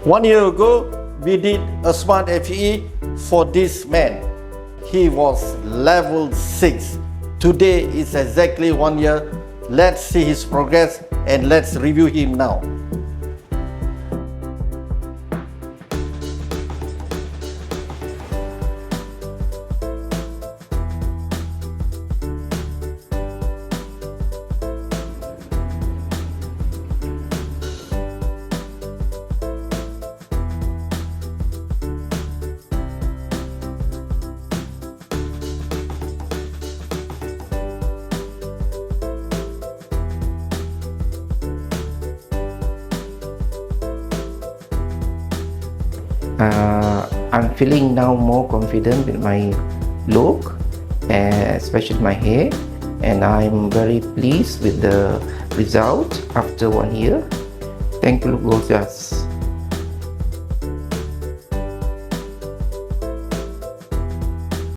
1 year ago, we did a SMART FUE for this man. He was level 6. Today is exactly 1 year. Let's see his progress and let's review him now. I'm feeling now more confident with my look, especially my hair, and I'm very pleased with the result after 1 year. Thank you, GLOJAS.